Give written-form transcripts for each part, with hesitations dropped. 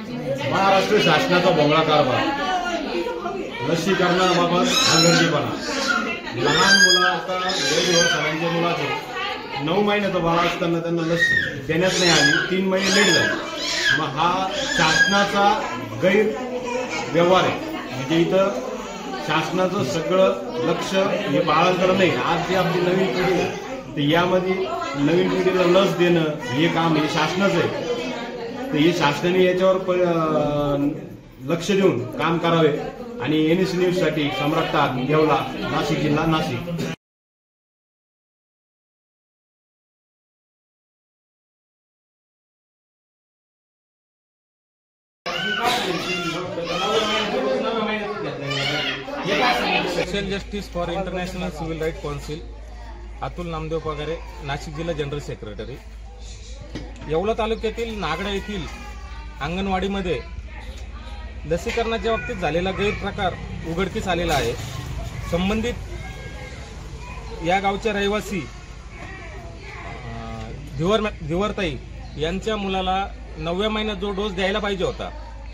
महाराष्ट्र शासनाचा भोंगळा कारभार, लसीकरणाबाबत हलगर्जीपणा, लहान मुलं आता 1.5 वर्षांच्या मुलाचे 9 महिन्याचं बाळ असताना त्यांना लस देण्यात नाही आली, 3 महिने लेट झाले। मग हा शासनाचा गैरव्यवहार आहे। म्हणजे इथं शासनाचं सगळं लक्ष हे बाळांकडे नाही। आज जी आपली नवीन पिढी आहे तर यामध्ये नवीन पिढीला लस देणं हे काम हे शासनाचं आहे। तर हे शासनाने याच्यावर लक्ष देऊन काम करावे। आणि NS न्यूज साठी सम्राट ताक, येवला, नाशिक जिल्हा, Nashik. Social justice for international civil right council, Atul Namdev Pagare, Nashik जिल्हा जनरल सेक्रेटरी। येवला तालुक्यातील नागडा येथील अंगणवाडीमध्ये लसीकरणाच्या बाबतीत झालेला गैरप्रकार उघडकीस आलेला आहे। संबंधित या गावच्या रहिवासी धिवरताई यांच्या मुलाला 9व्या महिन्यात जो डोस द्यायला पाहिजे होता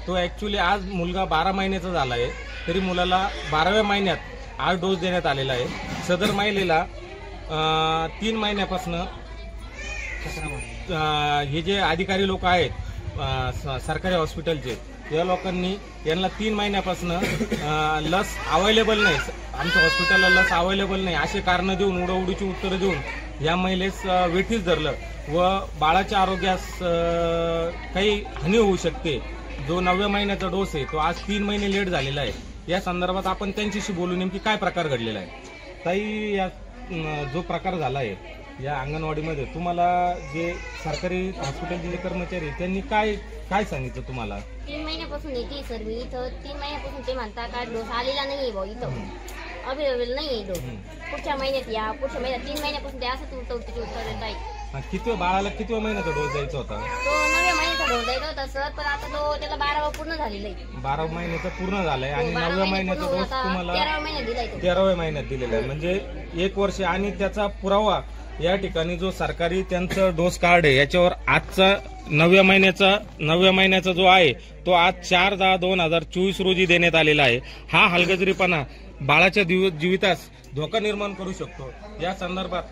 तो ऍक्च्युली आज मुलगा 12 महिन्याचा झाला आहे, तरी मुलाला 12व्या महिन्यात आज डोस देण्यात आलेला आहे। सदर महिलेला 3 महिन्यापासून हे जे अधिकारी लोक आहेत सरकारी हॉस्पिटलचे, या लोकांनी यांना 3 महिन्यापासून लस अवेलेबल नाही, आमच्या हॉस्पिटलला लस अवेलेबल नाही असे कारण देऊन उडवडीची उत्तरं देऊन या महिलेस वेठीस धरलं व बाळाच्या आरोग्यास काही हानी होऊ शकते। जो 9व्या महिन्याचा डोस आहे तो आज 3 महिने लेट झालेला आहे। या संदर्भात आपण त्यांच्याशी बोलू नेमकी काय प्रकार घडलेला आहे। ताई, या जो प्रकार झाला आहे या अंगणवाडीमध्ये तुम्हाला जे सरकारी हॉस्पिटलचे जे कर्मचारी त्यांनी काय सांगितलं तुम्हाला? 3 महिन्यापासून येते सर मी इथं। 3 महिन्यापासून ते म्हणता का डोस आलेला नाहीये भाऊ, इथं अवेलेबल नाहीये डोस, पुढच्या महिन्यात या, पुढच्या महिन्यात। 3 महिन्यापासून ते असंच उत्तर देत आहे। किती बाळाला किती महिन्याचा डोस द्यायचा होता? तो 9व्या महिन्याचा डोस द्यायचा होता सर, पण आता तो त्याला 12वा पूर्ण झालेला आहे। 12 महिन्याचा पूर्ण झालाय आणि 9व्या महिन्याचा डोस तुम्हाला 13व्या महिन्यात दिलाय। 13व्या महिन्यात दिलेला आहे, म्हणजे 1 वर्ष। आणि त्याचा पुरावा या ठिकाणी जो सरकारी त्यांचं डोस कार्ड आहे याच्यावर आजचा 9व्या महिन्याचा जो आहे तो आज 4/10/2024 रोजी देण्यात आलेला आहे। हा हलगर्जीपणा बाळाच्या जीवितास धोका निर्माण करू शकतो। या संदर्भात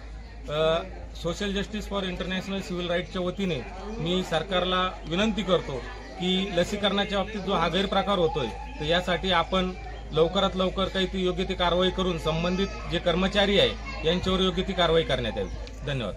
social justice for international civil राईटच्या वतीने मी सरकारला विनंती करतो की लसीकरणाच्या बाबतीत जो हा गैरप्रकार होतोय तर यासाठी आपण लवकरात लवकर काही ती योग्य ती कारवाई करून संबंधित जे कर्मचारी आहे यांच्यावर योग्य ती कारवाई करण्यात यावी। धन्यवाद।